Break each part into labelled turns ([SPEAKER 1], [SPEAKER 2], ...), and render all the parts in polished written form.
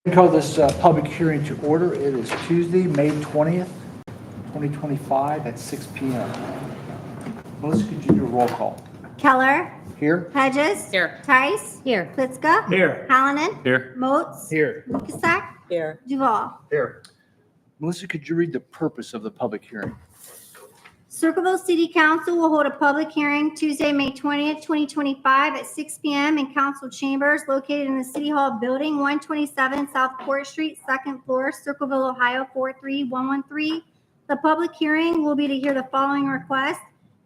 [SPEAKER 1] I call this public hearing to order. It is Tuesday, May 20th, 2025 at 6 p.m. Melissa, could you do a roll call?
[SPEAKER 2] Keller.
[SPEAKER 1] Here?
[SPEAKER 2] Hedges.
[SPEAKER 3] Here.
[SPEAKER 2] Tice.
[SPEAKER 3] Here.
[SPEAKER 2] Plitzka.
[SPEAKER 1] Here.
[SPEAKER 2] Hallinan.
[SPEAKER 4] Here.
[SPEAKER 2] Moats.
[SPEAKER 1] Here.
[SPEAKER 2] Lukasak.
[SPEAKER 3] Here.
[SPEAKER 2] Duval.
[SPEAKER 1] Here. Melissa, could you read the purpose of the public hearing?
[SPEAKER 2] Circleville City Council will hold a public hearing Tuesday, May 20th, 2025 at 6 p.m. in council chambers located in the City Hall Building, 127 South Court Street, second floor, Circleville, Ohio, 43113. The public hearing will be to hear the following request.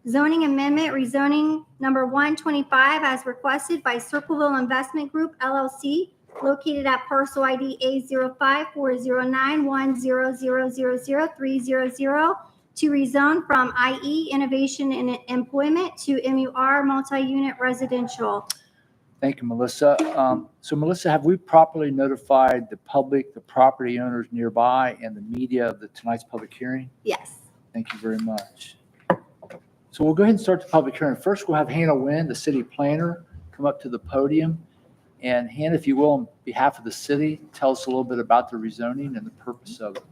[SPEAKER 2] Zoning amendment rezoning number 125 as requested by Circleville Investment Group, LLC, located at parcel ID A05409100000300 to rezone from IE Innovation and Employment to MUR Multi-Unit Residential.
[SPEAKER 1] Thank you, Melissa. So, Melissa, have we properly notified the public, the property owners nearby, and the media of tonight's public hearing?
[SPEAKER 2] Yes.
[SPEAKER 1] Thank you very much. So we'll go ahead and start the public hearing. First, we'll have Hannah Wynn, the city planner, come up to the podium. And Hannah, if you will, on behalf of the city, tell us a little bit about the rezoning and the purpose of it.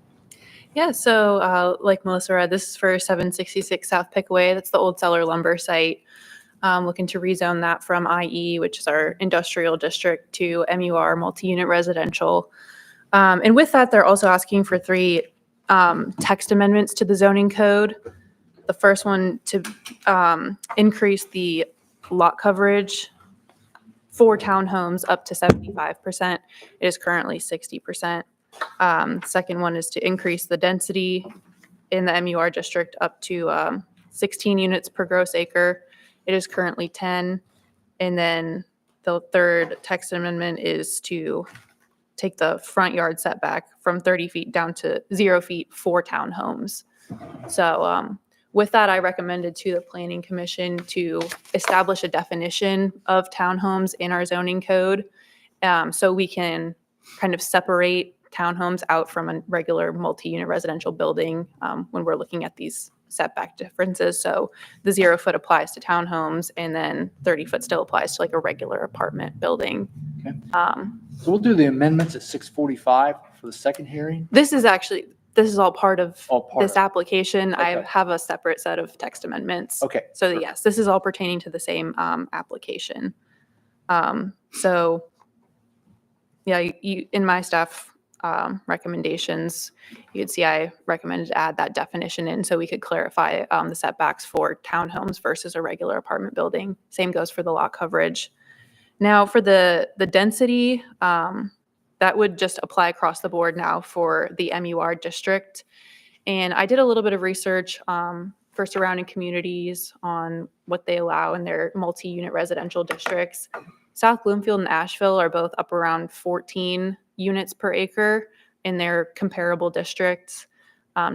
[SPEAKER 3] Yeah, so like Melissa read, this is for 766 South Pickaway. That's the old Seller Lumber site. Looking to rezone that from IE, which is our industrial district, to MUR, multi-unit residential. And with that, they're also asking for 3 text amendments to the zoning code. The first one to increase the lot coverage for townhomes up to 75%. It is currently 60%. Second one is to increase the density in the MUR district up to 16 units per gross acre. It is currently 10. And then the third text amendment is to take the front yard setback from 30 feet down to 0 feet for townhomes. So with that, I recommended to the Planning Commission to establish a definition of townhomes in our zoning code, so we can kind of separate townhomes out from a regular multi-unit residential building when we're looking at these setback differences. So the 0 foot applies to townhomes, and then 30 foot still applies to like a regular apartment building.
[SPEAKER 1] Okay. So we'll do the amendments at 6:45 for the second hearing.
[SPEAKER 3] This is all part of this application.
[SPEAKER 1] Okay.
[SPEAKER 3] I have a separate set of text amendments.
[SPEAKER 1] Okay.
[SPEAKER 3] So yes, this is all pertaining to the same application. So yeah, in my staff recommendations, you could see I recommended to add that definition in so we could clarify the setbacks for townhomes versus a regular apartment building. Same goes for the lot coverage. Now for the density, that would just apply across the board now for the MUR district. And I did a little bit of research for surrounding communities on what they allow in their multi-unit residential districts. South Bloomfield and Asheville are both up around 14 units per acre in their comparable districts.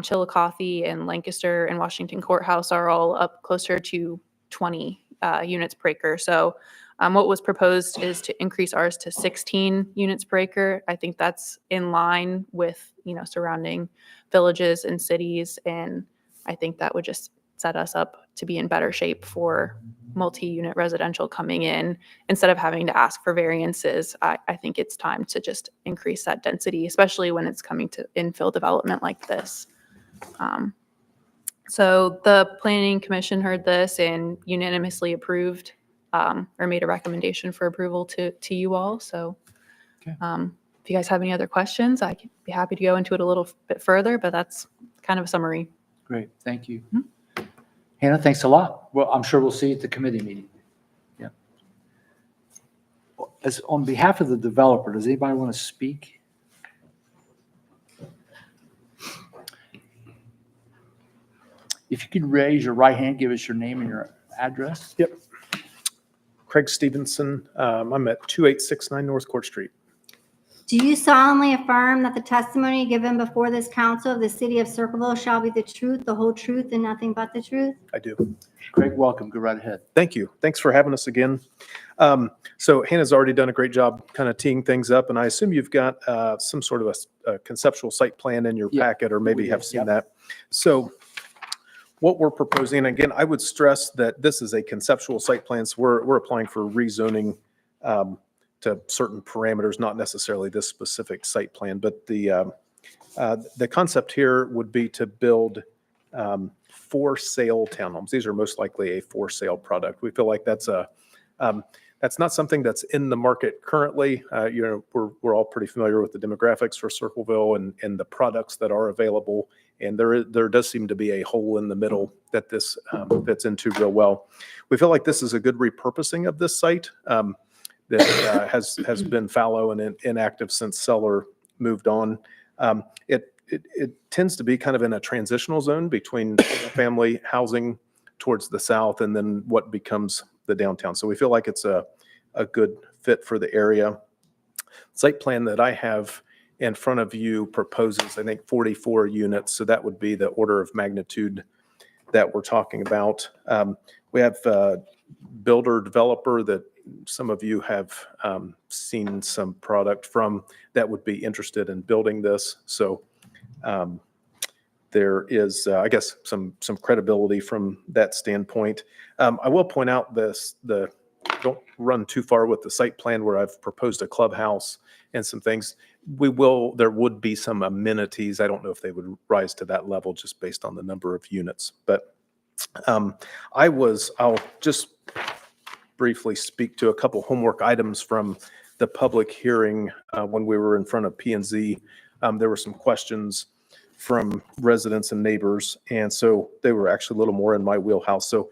[SPEAKER 3] Chillicothe and Lancaster and Washington Courthouse are all up closer to 20 units per acre. So what was proposed is to increase ours to 16 units per acre. I think that's in line with, surrounding villages and cities. And I think that would just set us up to be in better shape for multi-unit residential coming in. Instead of having to ask for variances, I think it's time to just increase that density, especially when it's coming to infill development like this. So the Planning Commission heard this and unanimously approved or made a recommendation for approval to you all. So
[SPEAKER 1] Okay.
[SPEAKER 3] If you guys have any other questions, I could be happy to go into it a little bit further, but that's kind of a summary.
[SPEAKER 1] Great. Thank you. Hannah, thanks a lot. Well, I'm sure we'll see you at the committee meeting. Yeah. As on behalf of the developer, does anybody want to speak? If you could raise your right hand, give us your name and your address.
[SPEAKER 4] Yep. Craig Stevenson. I'm at 2869 North Court Street.
[SPEAKER 2] Do you solemnly affirm that the testimony given before this council of the city of Circleville shall be the truth, the whole truth, and nothing but the truth?
[SPEAKER 4] I do.
[SPEAKER 1] Craig, welcome. Go right ahead.
[SPEAKER 4] Thank you. Thanks for having us again. So Hannah's already done a great job kind of teeing things up, and I assume you've got some sort of a conceptual site plan in your packet, or maybe have seen that. So what we're proposing, again, I would stress that this is a conceptual site plan, so we're applying for rezoning to certain parameters, not necessarily this specific site plan, but the concept here would be to build for sale townhomes. These are most likely a for sale product. We feel like that's not something that's in the market currently. We're all pretty familiar with the demographics for Circleville and the products that are available. And there does seem to be a hole in the middle that this fits into real well. We feel like this is a good repurposing of this site that has been fallow and inactive since seller moved on. It tends to be kind of in a transitional zone between family housing towards the south and then what becomes the downtown. So we feel like it's a good fit for the area. Site plan that I have in front of you proposes, I think, 44 units. So that would be the order of magnitude that we're talking about. We have a builder developer that some of you have seen some product from that would be interested in building this. So there is, I guess, some credibility from that standpoint. I will point out don't run too far with the site plan where I've proposed a clubhouse and some things. There would be some amenities. I don't know if they would rise to that level just based on the number of units. But I'll just briefly speak to a couple homework items from the public hearing when we were in front of P&Z. There were some questions from residents and neighbors, and so they were actually a little more in my wheelhouse. So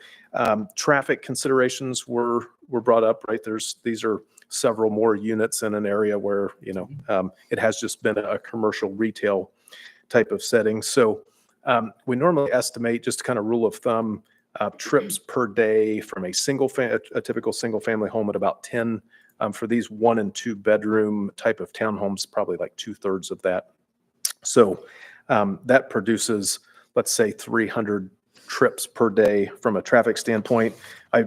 [SPEAKER 4] traffic considerations were brought up, right? These are several more units in an area where, it has just been a commercial retail type of setting. So we normally estimate, just kind of rule of thumb, trips per day from a typical single family home at about 10. For these 1 and 2 bedroom type of townhomes, probably like 2/3 of that. So that produces, let's say, 300 trips per day from a traffic standpoint. I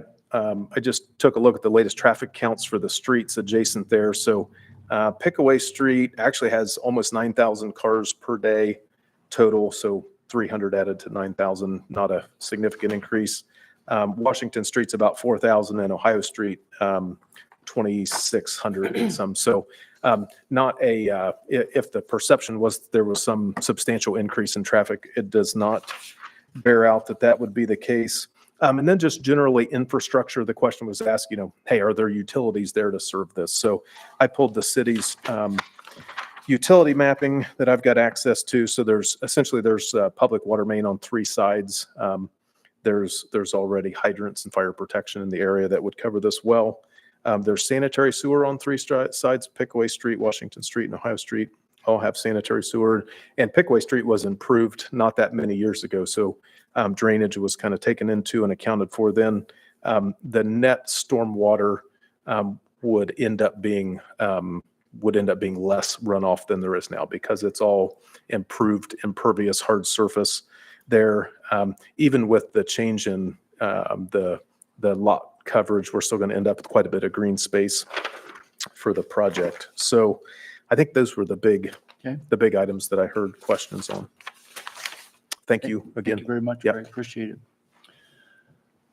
[SPEAKER 4] just took a look at the latest traffic counts for the streets adjacent there. So Pickaway Street actually has almost 9,000 cars per day total. So 300 added to 9,000, not a significant increase. Washington Street's about 4,000, and Ohio Street 2,600 and some. So not if the perception was there was some substantial increase in traffic, it does not bear out that would be the case. And then just generally infrastructure, the question was asked, hey, are there utilities there to serve this? So I pulled the city's utility mapping that I've got access to. So there's public water main on 3 sides. There's already hydrants and fire protection in the area that would cover this well. There's sanitary sewer on 3 sides. Pickaway Street, Washington Street, and Ohio Street all have sanitary sewer. And Pickaway Street was improved not that many years ago. So drainage was kind of taken into and accounted for then. The net stormwater would end up being less runoff than there is now because it's all improved impervious hard surface there. Even with the change in the lot coverage, we're still going to end up with quite a bit of green space for the project. So I think those were the big items that I heard questions on. Thank you again.
[SPEAKER 1] Thank you very much.
[SPEAKER 4] Yep.
[SPEAKER 1] Very appreciate it.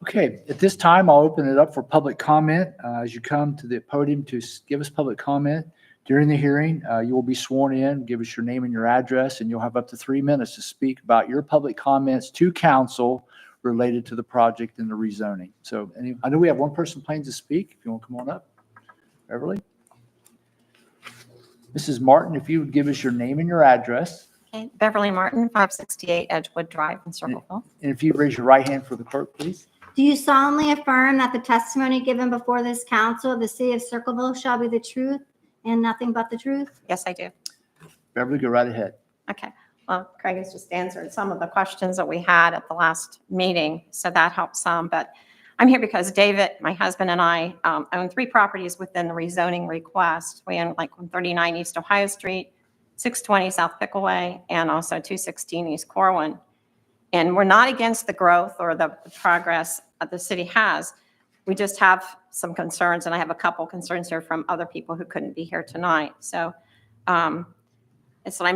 [SPEAKER 1] Okay, at this time, I'll open it up for public comment. As you come to the podium to give us public comment during the hearing, you will be sworn in, give us your name and your address, and you'll have up to 3 minutes to speak about your public comments to council related to the project and the rezoning. So I know we have one person planning to speak. If you want to come on up, Beverly. Mrs. Martin, if you would give us your name and your address.
[SPEAKER 5] Okay, Beverly Martin, 568 Edgewood Drive in Circleville.
[SPEAKER 1] And if you'd raise your right hand for the clerk, please.
[SPEAKER 2] Do you solemnly affirm that the testimony given before this council of the city of Circleville shall be the truth and nothing but the truth?
[SPEAKER 5] Yes, I do.
[SPEAKER 1] Beverly, go right ahead.
[SPEAKER 5] Okay. Well, Craig has just answered some of the questions that we had at the last meeting, so that helps some. But I'm here because David, my husband, and I own 3 properties within the rezoning request. We own like 139 East Ohio Street, 620 South Pickaway, and also 216 East Corwin. And we're not against the growth or the progress that the city has. We just have some concerns, and I have a couple concerns here from other people who couldn't be here tonight. So I'm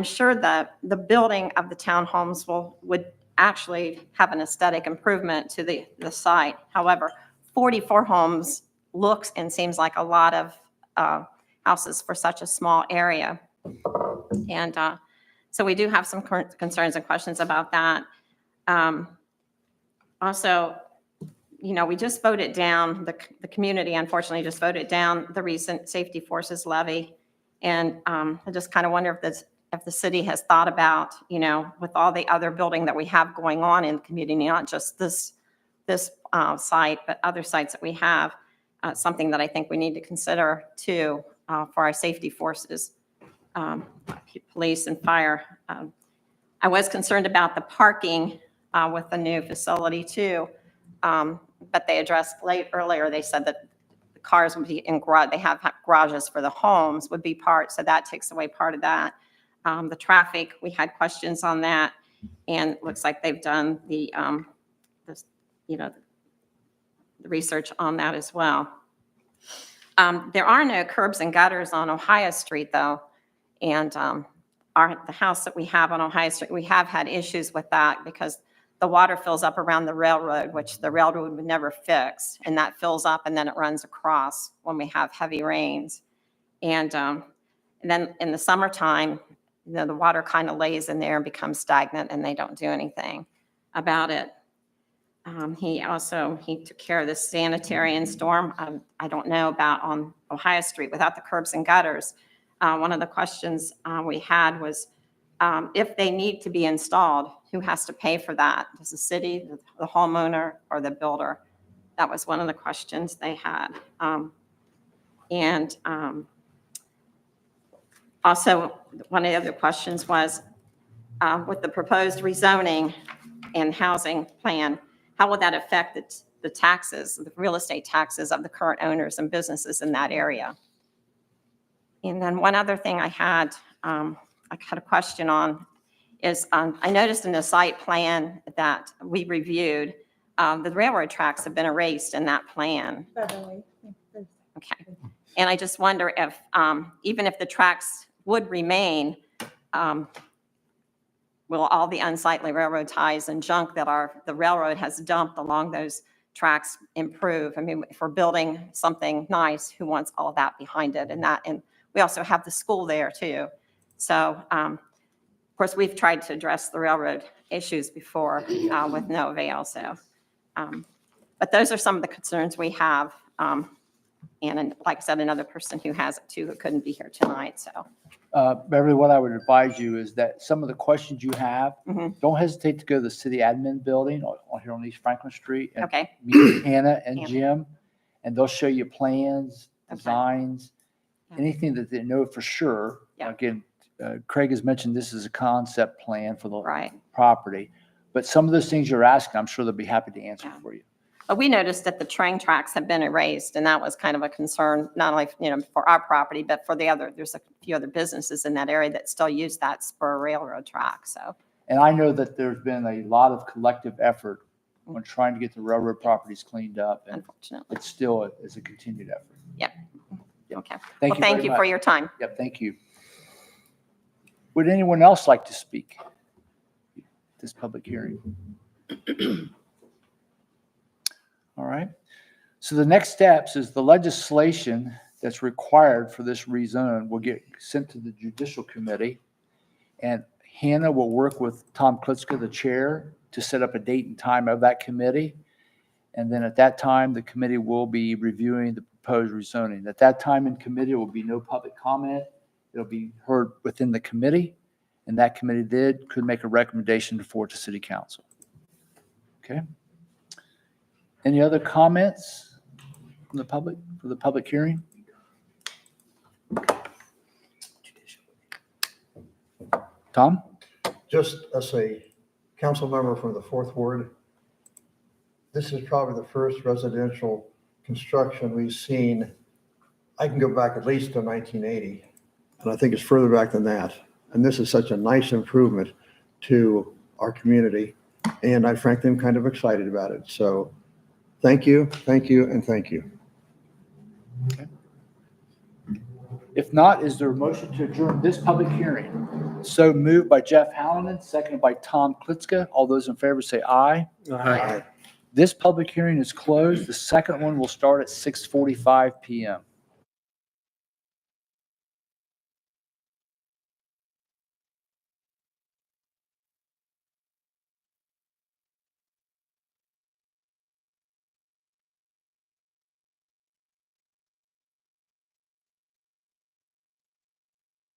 [SPEAKER 5] sure that the building of the townhomes would actually have an aesthetic improvement to the site. However, 44 homes looks and seems like a lot of houses for such a small area. And so we do have some concerns and questions about that. Also, you know, we just voted down, the community unfortunately just voted down the recent safety forces levy. And I just kind of wonder if the city has thought about, you know, with all the other building that we have going on in the community, not just this site, but other sites that we have, something that I think we need to consider too for our safety forces, police and fire. I was concerned about the parking with the new facility too, but they addressed earlier, they said that the cars would be in garage, they have garages for the homes would be part, so that takes away part of that. The traffic, we had questions on that, and it looks like they've done the research on that as well. There are no curbs and gutters on Ohio Street though, and the house that we have on Ohio Street, we have had issues with that because the water fills up around the railroad, which the railroad would never fix, and that fills up and then it runs across when we have heavy rains. And then in the summertime, you know, the water kind of lays in there and becomes stagnant, and they don't do anything about it. He took care of the sanitary and storm. I don't know about on Ohio Street without the curbs and gutters. One of the questions we had was if they need to be installed, who has to pay for that? Does the city, the homeowner, or the builder? That was one of the questions they had. Also, one of the other questions was with the proposed rezoning and housing plan, how will that affect the taxes, the real estate taxes of the current owners and businesses in that area? And then one other thing I had a question on is I noticed in the site plan that we reviewed, the railroad tracks have been erased in that plan. Okay. And I just wonder if, even if the tracks would remain, will all the unsightly railroad ties and junk that the railroad has dumped along those tracks improve? I mean, if we're building something nice, who wants all of that behind it? And we also have the school there too. So, of course, we've tried to address the railroad issues before with no avail. So, but those are some of the concerns we have. And like I said, another person who has it too, who couldn't be here tonight. So,
[SPEAKER 1] Beverly, what I would advise you is that some of the questions you have, don't hesitate to go to the city admin building here on East Franklin Street and
[SPEAKER 5] okay,
[SPEAKER 1] meet Hannah and
[SPEAKER 5] Yeah.
[SPEAKER 1] Jim, and they'll show you plans,
[SPEAKER 5] Okay.
[SPEAKER 1] designs,
[SPEAKER 5] Yeah.
[SPEAKER 1] anything that they know for sure.
[SPEAKER 5] Yeah.
[SPEAKER 1] Again, Craig has mentioned this is a concept plan for the
[SPEAKER 5] right.
[SPEAKER 1] property, but some of those things you're asking, I'm sure they'll be happy to answer
[SPEAKER 5] Yeah.
[SPEAKER 1] for you.
[SPEAKER 5] But we noticed that the train tracks have been erased, and that was kind of a concern, not only, you know, for our property, but for there's a few other businesses in that area that still use that spur railroad track. So,
[SPEAKER 1] And I know that there's been a lot of collective effort on trying to get the railroad properties cleaned up, and
[SPEAKER 5] unfortunately,
[SPEAKER 1] it still is a continued effort.
[SPEAKER 5] okay.
[SPEAKER 1] Thank
[SPEAKER 5] Well,
[SPEAKER 1] you
[SPEAKER 5] thank
[SPEAKER 1] very
[SPEAKER 5] you
[SPEAKER 1] much.
[SPEAKER 5] for your time.
[SPEAKER 1] Yep, thank you. Would anyone else like to speak at this public hearing? All right. So the next steps is the legislation that's required for this rezone will get sent to the judicial committee. And Hannah will work with Tom Klitschko, the chair, to set up a date and time of that committee. And then at that time, the committee will be reviewing the proposed rezoning. At that time in committee, there will be no public comment. It'll be heard within the committee, and that committee could make a recommendation forward to city council. Okay. Any other comments from the public for the public hearing? Tom?
[SPEAKER 6] Just as a council member from the Fourth Ward, this is probably the first residential construction we've seen. I can go back at least to 1980, and I think it's further back than that. And this is such a nice improvement to our community, and I frankly am kind of excited about it. So thank you, and thank you.
[SPEAKER 1] If not, is there a motion to adjourn this public hearing? So moved by Jeff Hallinan, seconded by Tom Klitschko. All those in favor say aye.
[SPEAKER 6] Aye.
[SPEAKER 1] This public hearing is closed. The second one will start at 6:45 PM.